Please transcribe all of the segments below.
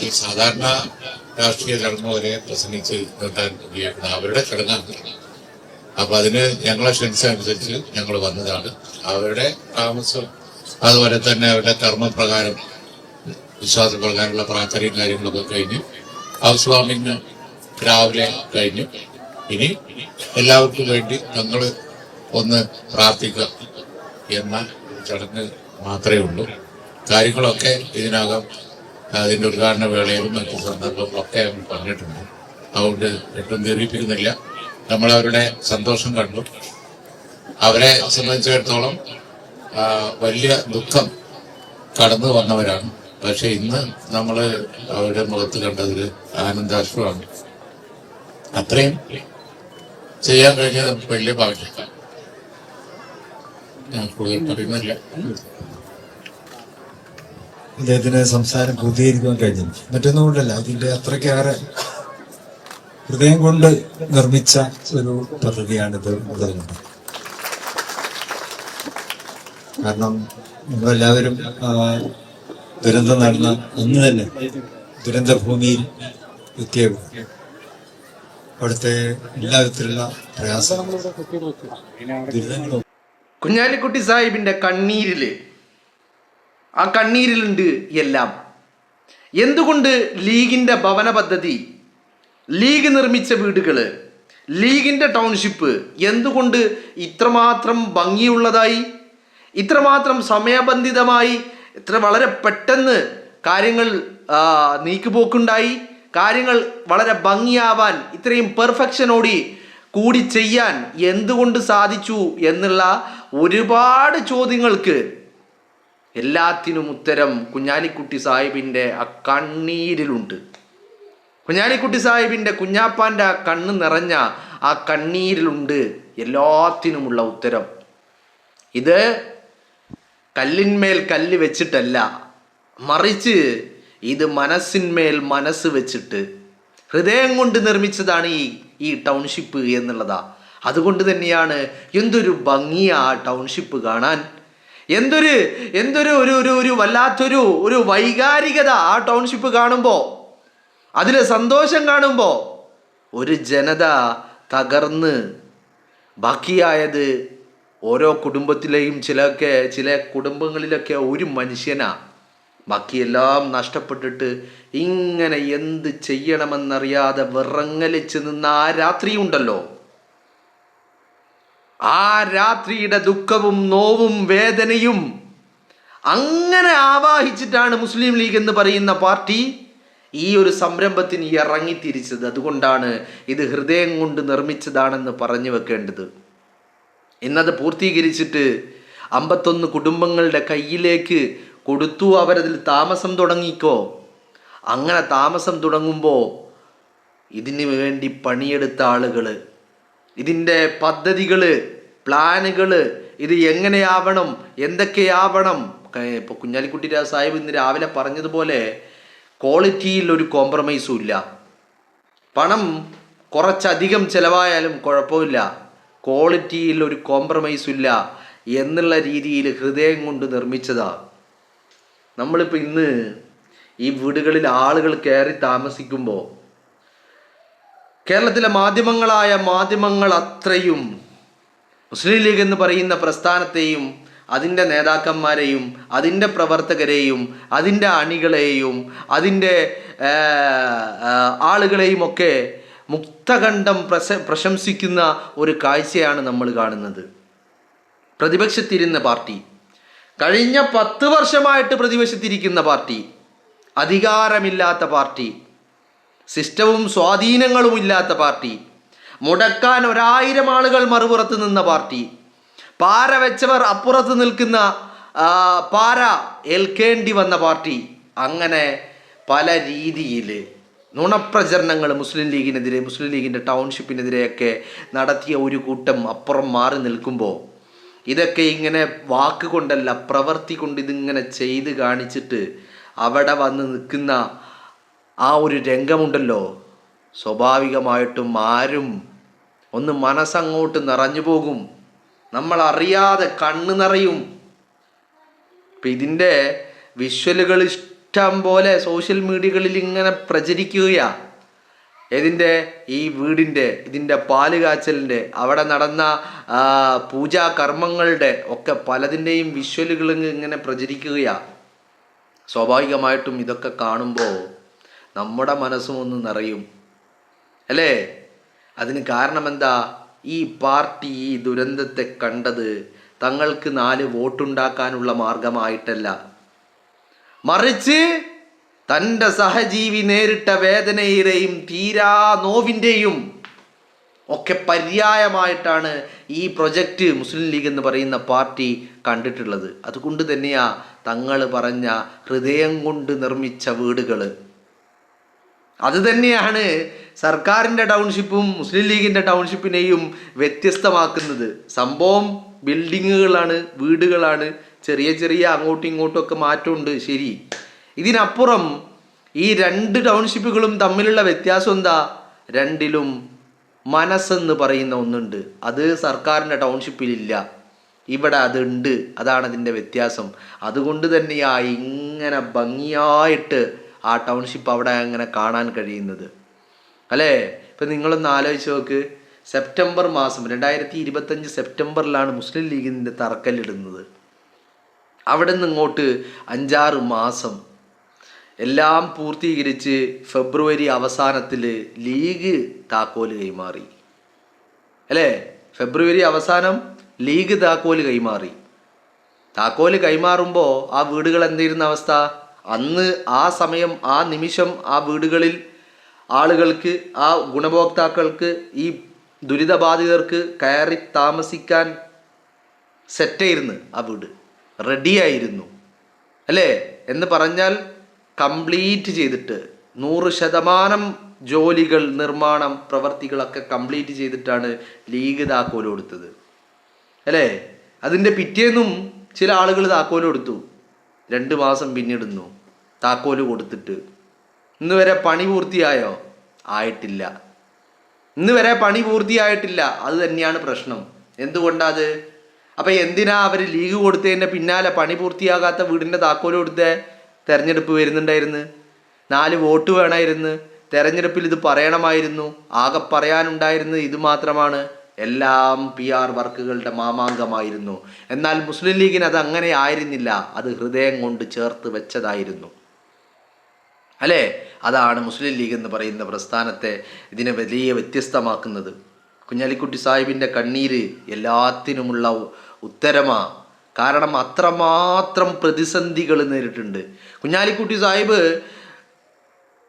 ഈ സാധാരണ രാഷ്ട്രീയ ചടങ്ങ് വരെ പ്രസംഗിച്ച് നിർത്താൻ ഉപയോഗിക്കുന്ന അവരുടെ ചടങ്ങാണ്. അപ്പൊ അതിന് ഞങ്ങളെ ക്ഷണിച്ചനുസരിച്ച് ഞങ്ങൾ വന്നതാണ്. അവരുടെ താമസം അതുപോലെ തന്നെ അവരുടെ കർമ്മപ്രകാരം വിശ്വാസപ്രകാരമുള്ള പ്രാർത്ഥനയും കാര്യങ്ങളൊക്കെ കഴിഞ്ഞ് ഹൗസ് വാമിങ് രാവിലെ കഴിഞ്ഞു. ഇനി എല്ലാവർക്കും വേണ്ടി ഞങ്ങൾ ഒന്ന് പ്രാർത്ഥിക്കുക എന്ന ചടങ്ങ് മാത്രമേ ഉള്ളൂ. കാര്യങ്ങളൊക്കെ ഇതിനകം അതിൻ്റെ ഉദ്ഘാടന വേളയിലും മറ്റു സന്ദർഭങ്ങളൊക്കെ അവർ പറഞ്ഞിട്ടുണ്ട്. അതുകൊണ്ട് ഏറ്റവും ദീർഘിപ്പിക്കുന്നില്ല. നമ്മളവരുടെ സന്തോഷം കണ്ടു. അവരെ സംബന്ധിച്ചിടത്തോളം വലിയ ദുഃഖം കടന്നു വന്നവരാണ്. പക്ഷെ ഇന്ന് നമ്മൾ അവരുടെ മുഖത്ത് കണ്ടതിൽ ആനന്ദാശ്രമാണ്. അത്രയും ചെയ്യാൻ കഴിഞ്ഞത് നമുക്ക് വലിയ ഭാഗ്യം. ഞാൻ കൂടുതൽ പറയുന്നില്ല. അദ്ദേഹത്തിന് സംസാരം പൂർത്തീകരിക്കാൻ കഴിഞ്ഞു. മറ്റൊന്നുകൊണ്ടല്ല, ഇതിന്റെ അത്രയ്ക്കേറെ ഹൃദയം കൊണ്ട് നിർമ്മിച്ച ഒരു പദ്ധതിയാണിത് മുതലുണ്ട്. കാരണം നമ്മളെല്ലാവരും ദുരന്തം നടന്ന അന്ന് തന്നെ ദുരന്ത ഭൂമിയിൽ എത്തിയത് അവിടുത്തെ എല്ലാ വിധത്തിലുള്ള പ്രയാസങ്ങളും ദുരിതങ്ങളും കുഞ്ഞാലിക്കുട്ടി സാഹിബിന്റെ ആ കണ്ണീരിലുണ്ട് എല്ലാം. എന്തുകൊണ്ട് ലീഗിന്റെ ഭവന പദ്ധതി, ലീഗ് നിർമ്മിച്ച വീടുകള്, ലീഗിന്റെ ടൗൺഷിപ്പ് എന്തുകൊണ്ട് ഇത്രമാത്രം ഭംഗിയുള്ളതായി, ഇത്രമാത്രം സമയബന്ധിതമായി, ഇത്ര വളരെ പെട്ടെന്ന് കാര്യങ്ങൾ നീക്കുപോക്കുണ്ടായി, കാര്യങ്ങൾ വളരെ ഭംഗിയാവാൻ, ഇത്രയും പെർഫെക്ഷനോടി കൂടി ചെയ്യാൻ എന്തുകൊണ്ട് സാധിച്ചു എന്നുള്ള ഒരുപാട് ചോദ്യങ്ങൾക്ക് എല്ലാത്തിനും ഉത്തരം കുഞ്ഞാലിക്കുട്ടി സാഹിബിൻ്റെ ആ കണ്ണീരിലുണ്ട്. കുഞ്ഞാലിക്കുട്ടി സാഹിബിൻ്റെ കുഞ്ഞാപ്പാൻ്റെ ആ കണ്ണ് നിറഞ്ഞ ആ കണ്ണീരിലുണ്ട് എല്ലാത്തിനുമുള്ള ഉത്തരം. ഇത് കല്ലിന്മേൽ കല്ല് വെച്ചിട്ടല്ല, മറിച്ച് ഇത് മനസ്സിന്മേൽ മനസ്സ് വെച്ചിട്ട് ഹൃദയം കൊണ്ട് നിർമ്മിച്ചതാണ് ഈ ടൗൺഷിപ്പ് എന്നുള്ളതാ. അതുകൊണ്ട് തന്നെയാണ് എന്തൊരു ഭംഗിയാ ആ ടൗൺഷിപ്പ് കാണാൻ, എന്തൊരു ഒരു വല്ലാത്തൊരു ഒരു വൈകാരികത ആ ടൗൺഷിപ്പ് കാണുമ്പോൾ, അതിലെ സന്തോഷം കാണുമ്പോൾ. ഒരു ജനത തകർന്ന് ബാക്കിയായത് ഓരോ കുടുംബത്തിലെയും ചില കുടുംബങ്ങളിലൊക്കെ ഒരു മനുഷ്യനാ. ബാക്കിയെല്ലാം നഷ്ടപ്പെട്ടിട്ട് ഇങ്ങനെ എന്ത് ചെയ്യണമെന്നറിയാതെ വിറങ്ങലിച്ച് നിന്ന ആ രാത്രി ഉണ്ടല്ലോ, ആ രാത്രിയുടെ ദുഃഖവും നോവും വേദനയും അങ്ങനെ ആവാഹിച്ചിട്ടാണ് മുസ്ലിം ലീഗ് എന്ന് പറയുന്ന പാർട്ടി ഈ ഒരു സംരംഭത്തിന് ഇറങ്ങിത്തിരിച്ചത്. അതുകൊണ്ടാണ് ഇത് ഹൃദയം കൊണ്ട് നിർമ്മിച്ചതാണെന്ന് പറഞ്ഞു വെക്കേണ്ടത്. ഇന്നത് പൂർത്തീകരിച്ചിട്ട് 51 കുടുംബങ്ങളുടെ കയ്യിലേക്ക് കൊടുത്തു. അവരതിൽ താമസം തുടങ്ങിക്കോ. അങ്ങനെ താമസം തുടങ്ങുമ്പോൾ ഇതിന് വേണ്ടി പണിയെടുത്ത ആളുകൾ, ഇതിൻ്റെ പദ്ധതികൾ, പ്ലാനുകൾ, ഇത് എങ്ങനെയാവണം, എന്തൊക്കെയാവണം. ഇപ്പോൾ കുഞ്ഞാലിക്കുട്ടി സാഹിബ് ഇന്ന് രാവിലെ പറഞ്ഞതുപോലെ ക്വാളിറ്റിയിൽ ഒരു കോംപ്രമൈസും ഇല്ല. പണം കുറച്ചധികം ചിലവായാലും കുഴപ്പമില്ല, ക്വാളിറ്റിയിൽ ഒരു കോംപ്രമൈസും ഇല്ല എന്നുള്ള രീതിയിൽ ഹൃദയം കൊണ്ട് നിർമ്മിച്ചതാണ്. നമ്മളിപ്പോൾ ഇന്ന് ഈ വീടുകളിൽ ആളുകൾ കയറി താമസിക്കുമ്പോൾ കേരളത്തിലെ മാധ്യമങ്ങൾ അത്രയും മുസ്ലിം ലീഗ് എന്ന് പറയുന്ന പ്രസ്ഥാനത്തെയും അതിൻ്റെ നേതാക്കന്മാരെയും അതിൻ്റെ പ്രവർത്തകരെയും അതിൻ്റെ അണികളെയും അതിൻ്റെ ആളുകളെയും ഒക്കെ മുക്തകണ്ഠം പ്രശംസിക്കുന്ന ഒരു കാഴ്ചയാണ് നമ്മൾ കാണുന്നത്. പ്രതിപക്ഷത്തിരുന്ന പാർട്ടി, കഴിഞ്ഞ 10 വർഷമായിട്ട് പ്രതിപക്ഷത്തിരിക്കുന്ന പാർട്ടി, അധികാരമില്ലാത്ത പാർട്ടി, സിസ്റ്റവും സ്വാധീനങ്ങളും ഇല്ലാത്ത പാർട്ടി, മുടക്കാൻ 1000 ആളുകൾ മറുപുറത്ത് നിന്ന പാർട്ടി, പാര വെച്ചവർ അപ്പുറത്ത് നിൽക്കുന്ന പാര ഏൽക്കേണ്ടി വന്ന പാർട്ടി, അങ്ങനെ പല രീതിയിൽ നുണപ്രചരണങ്ങൾ മുസ്ലിം ലീഗിനെതിരെ, മുസ്ലിം ലീഗിൻ്റെ ടൗൺഷിപ്പിനെതിരെയൊക്കെ നടത്തിയ ഒരു കൂട്ടം അപ്പുറം മാറി നിൽക്കുമ്പോൾ ഇതൊക്കെ ഇങ്ങനെ വാക്കുകൊണ്ടല്ല പ്രവൃത്തി കൊണ്ട് ഇതിങ്ങനെ ചെയ്ത് കാണിച്ചിട്ട് അവിടെ വന്ന് നിൽക്കുന്ന ആ ഒരു രംഗമുണ്ടല്ലോ, സ്വാഭാവികമായിട്ടും ആരും ഒന്ന് മനസ്സങ്ങോട്ട് നിറഞ്ഞു പോകും, നമ്മൾ അറിയാതെ കണ്ണ് നിറയും. ഇപ്പം ഇതിൻ്റെ വിഷ്വലുകൾ ഇഷ്ടം പോലെ സോഷ്യൽ മീഡിയകളിൽ ഇങ്ങനെ പ്രചരിക്കുകയാ. ഇതിൻ്റെ പാല് കാച്ചലിൻ്റെ അവിടെ നടന്ന പൂജാ കർമ്മങ്ങളുടെ ഒക്കെ പലതിൻ്റെയും വിഷ്വലുകൾ ഇങ്ങനെ പ്രചരിക്കുകയാ. സ്വാഭാവികമായിട്ടും ഇതൊക്കെ കാണുമ്പോൾ നമ്മുടെ മനസ്സും ഒന്ന് നിറയും അല്ലേ? അതിന് കാരണം എന്താ? ഈ പാർട്ടി ഈ ദുരന്തത്തെ കണ്ടത് തങ്ങൾക്ക് 4 വോട്ടുണ്ടാക്കാനുള്ള മാർഗമായിട്ടല്ല, മറിച്ച് തൻ്റെ സഹജീവി നേരിട്ട വേദനയുടെയും തീരാ നോവിൻ്റെയും ഒക്കെ പര്യായമായിട്ടാണ് ഈ പ്രൊജക്റ്റ് മുസ്ലിം ലീഗ് എന്ന് പറയുന്ന പാർട്ടി കണ്ടിട്ടുള്ളത്. അതുകൊണ്ട് തന്നെയാ തങ്ങൾ പറഞ്ഞ ഹൃദയം കൊണ്ട് നിർമ്മിച്ച വീടുകൾ. അത് തന്നെയാണ് സർക്കാരിൻ്റെ ടൗൺഷിപ്പും മുസ്ലിം ലീഗിൻ്റെ ടൗൺഷിപ്പിനെയും വ്യത്യസ്തമാക്കുന്നത്. സംഭവം ബിൽഡിങ്ങുകളാണ്, വീടുകളാണ്, ചെറിയ ചെറിയ അങ്ങോട്ടും ഇങ്ങോട്ടും ഒക്കെ മാറ്റമുണ്ട്, ശരി. ഇതിനപ്പുറം ഈ 2 ടൗൺഷിപ്പുകളും തമ്മിലുള്ള വ്യത്യാസം എന്താ? 2ലും മനസ്സെന്ന് പറയുന്ന ഒന്നുണ്ട്. അത് സർക്കാരിൻ്റെ ടൗൺഷിപ്പിലില്ല, ഇവിടെ അതുണ്ട്. അതാണ് അതിൻ്റെ വ്യത്യാസം. അതുകൊണ്ട് തന്നെയാ ഇങ്ങനെ ഭംഗിയായിട്ട് ആ ടൗൺഷിപ്പ് അവിടെ അങ്ങനെ കാണാൻ കഴിയുന്നത് അല്ലേ? ഇപ്പം നിങ്ങളൊന്ന് ആലോചിച്ച് നോക്ക്. സെപ്റ്റംബർ മാസം 2025 സെപ്റ്റംബറിലാണ് മുസ്ലിം ലീഗിൻ്റെ തറക്കല്ലിടുന്നത്. അവിടെ നിന്ന് ഇങ്ങോട്ട് 5-6 മാസം എല്ലാം പൂർത്തീകരിച്ച് ഫെബ്രുവരി അവസാനത്തിൽ ലീഗ് താക്കോല് കൈമാറി അല്ലേ? ഫെബ്രുവരി അവസാനം ലീഗ് താക്കോല് കൈമാറി. താക്കോല് കൈമാറുമ്പോൾ ആ വീടുകൾ എന്തായിരുന്ന അവസ്ഥ? അന്ന് ആ സമയം ആ നിമിഷം ആ വീടുകളിൽ ആളുകൾക്ക്, ആ ഗുണഭോക്താക്കൾക്ക്, ഈ ദുരിതബാധിതർക്ക് കയറി താമസിക്കാൻ സെറ്റായിരുന്നു. ആ വീട് റെഡിയായിരുന്നു അല്ലേ? എന്ന് പറഞ്ഞാൽ കംപ്ലീറ്റ് ചെയ്തിട്ട് 100% ജോലികൾ, നിർമ്മാണം പ്രവർത്തികളൊക്കെ കംപ്ലീറ്റ് ചെയ്തിട്ടാണ് ലീഗ് താക്കോല് കൊടുത്തത് അല്ലേ? അതിൻ്റെ പിറ്റേന്നും ചില ആളുകൾ താക്കോല് കൊടുത്തു. 2 മാസം പിന്നിടുന്നു താക്കോല് കൊടുത്തിട്ട്. ഇന്ന് വരെ പണി പൂർത്തിയായോ? ആയിട്ടില്ല. ഇന്ന് വരെ പണി പൂർത്തിയായിട്ടില്ല. അത് തന്നെയാണ് പ്രശ്നം. എന്തുകൊണ്ടാത്? അപ്പം എന്തിനാ അവർ ലീഗ് കൊടുത്തതിൻ്റെ പിന്നാലെ പണി പൂർത്തിയാകാത്ത വീടിൻ്റെ താക്കോല് കൊടുത്തേ? തെരഞ്ഞെടുപ്പ് വരുന്നുണ്ടായിരുന്നു, 4 വോട്ട് വേണമായിരുന്നു, തെരഞ്ഞെടുപ്പിൽ ഇത് പറയണമായിരുന്നു. ആകെ പറയാനുണ്ടായിരുന്നത് ഇത് മാത്രമാണ്. എല്ലാം PR വർക്കുകളുടെ മാമാങ്കമായിരുന്നു. എന്നാൽ മുസ്ലിം ലീഗിന് അത് അങ്ങനെ ആയിരുന്നില്ല. അത് ഹൃദയം കൊണ്ട് ചേർത്ത് വെച്ചതായിരുന്നു അല്ലേ? അതാണ് മുസ്ലിം ലീഗ് എന്ന് പറയുന്ന പ്രസ്ഥാനത്തെ ഇതിനെ വലിയ വ്യത്യസ്തമാക്കുന്നത്. കുഞ്ഞാലിക്കുട്ടി സാഹിബിൻ്റെ കണ്ണീര് എല്ലാത്തിനുമുള്ള ഉത്തരമാ. കാരണം അത്രമാത്രം പ്രതിസന്ധികൾ നേരിട്ടുണ്ട്. കുഞ്ഞാലിക്കുട്ടി സാഹിബ്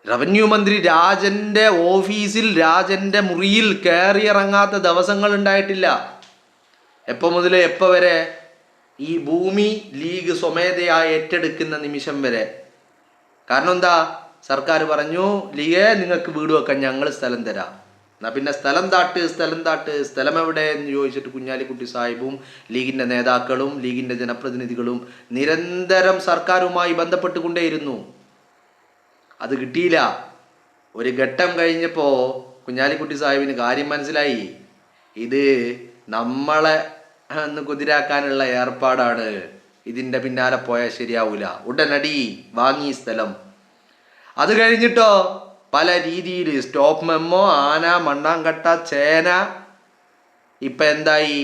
റവന്യൂ മന്ത്രി രാജൻ്റെ ഓഫീസിൽ, രാജൻ്റെ മുറിയിൽ കയറിയിറങ്ങാത്ത ദിവസങ്ങൾ ഉണ്ടായിട്ടില്ല. എപ്പോൾ മുതൽ എപ്പോൾ വരെ? ഈ ഭൂമി ലീഗ് സ്വമേധയായി ഏറ്റെടുക്കുന്ന നിമിഷം വരെ. കാരണം എന്താ? സർക്കാർ പറഞ്ഞു, ലീഗേ നിങ്ങൾക്ക് വീട് വെക്കാൻ ഞങ്ങൾ സ്ഥലം തരാം. എന്നാൽ പിന്നെ സ്ഥലം താട്ട്, സ്ഥലം എവിടെ എന്ന് ചോദിച്ചിട്ട് കുഞ്ഞാലിക്കുട്ടി സാഹിബും ലീഗിൻ്റെ നേതാക്കളും ലീഗിൻ്റെ ജനപ്രതിനിധികളും നിരന്തരം സർക്കാരുമായി ബന്ധപ്പെട്ടുകൊണ്ടേയിരുന്നു. അത് കിട്ടിയില്ല. ഒരു ഘട്ടം കഴിഞ്ഞപ്പോൾ കുഞ്ഞാലിക്കുട്ടി സാഹിബിന് കാര്യം മനസ്സിലായി. ഇത് നമ്മളെ ഒന്ന് കുതിരാക്കാനുള്ള ഏർപ്പാടാണ്, ഇതിൻ്റെ പിന്നാലെ പോയാൽ ശരിയാവൂല. ഉടനടി വാങ്ങി സ്ഥലം. അത് കഴിഞ്ഞിട്ടോ പല രീതിയിൽ സ്റ്റോപ്പ് മെമ്മോ, ആന, മണ്ണാങ്കട്ട, ചേന. ഇപ്പം എന്തായി?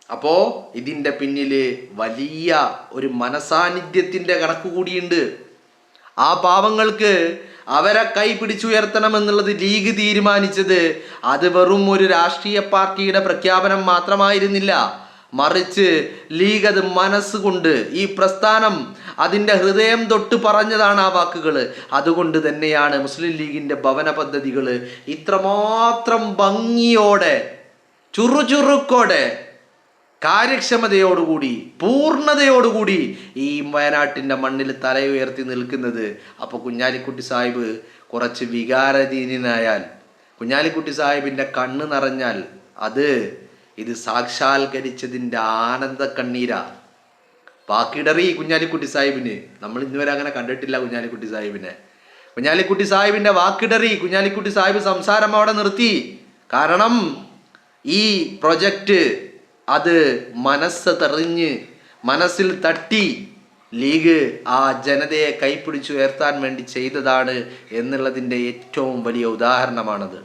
അപ്പോൾ ഇതിൻ്റെ പിന്നിൽ വലിയ ഒരു മനസാന്നിധ്യത്തിൻ്റെ കണക്ക് കൂടിയുണ്ട്. ആ പാവങ്ങൾക്ക് അവരെ കൈ പിടിച്ചുയർത്തണം എന്നുള്ളത് ലീഗ് തീരുമാനിച്ചത് അത് വെറും ഒരു രാഷ്ട്രീയ പാർട്ടിയുടെ പ്രഖ്യാപനം മാത്രമായിരുന്നില്ല. മറിച്ച് ലീഗ് അത് മനസ്സുകൊണ്ട്, ഈ പ്രസ്ഥാനം അതിൻ്റെ ഹൃദയം തൊട്ട് പറഞ്ഞതാണ് ആ വാക്കുകൾ. അതുകൊണ്ട് തന്നെയാണ് മുസ്ലിം ലീഗിൻ്റെ ഭവന പദ്ധതികൾ ഇത്രമാത്രം ഭംഗിയോടെ, ചുറുചുറുക്കോടെ, കാര്യക്ഷമതയോടുകൂടി, പൂർണ്ണതയോടുകൂടി ഈ വയനാട്ടിൻ്റെ മണ്ണിൽ തലയുയർത്തി നിൽക്കുന്നത്. അപ്പോൾ കുഞ്ഞാലിക്കുട്ടി സാഹിബ് കുറച്ച് വികാരധീനനായാൽ, കുഞ്ഞാലിക്കുട്ടി സാഹിബിൻ്റെ കണ്ണ് നിറഞ്ഞാൽ ഇത് സാക്ഷാത്കരിച്ചതിൻ്റെ ആനന്ദ കണ്ണീരാ. വാക്കിടറി കുഞ്ഞാലിക്കുട്ടി സാഹിബിന്. നമ്മൾ ഇന്നുവരെ അങ്ങനെ കണ്ടിട്ടില്ല കുഞ്ഞാലിക്കുട്ടി സാഹിബിനെ. കുഞ്ഞാലിക്കുട്ടി സാഹിബിൻ്റെ വാക്കിടറി. കുഞ്ഞാലിക്കുട്ടി സാഹിബ് സംസാരം അവിടെ നിർത്തി. കാരണം ഈ പ്രൊജക്റ്റ് അത് മനസ്സ് തെറിഞ്ഞ്, മനസ്സിൽ തട്ടി, ലീഗ് ആ ജനതയെ കൈപ്പിടിച്ചുയർത്താൻ വേണ്ടി ചെയ്തതാണ് എന്നുള്ളതിൻ്റെ ഏറ്റവും വലിയ ഉദാഹരണമാണത്.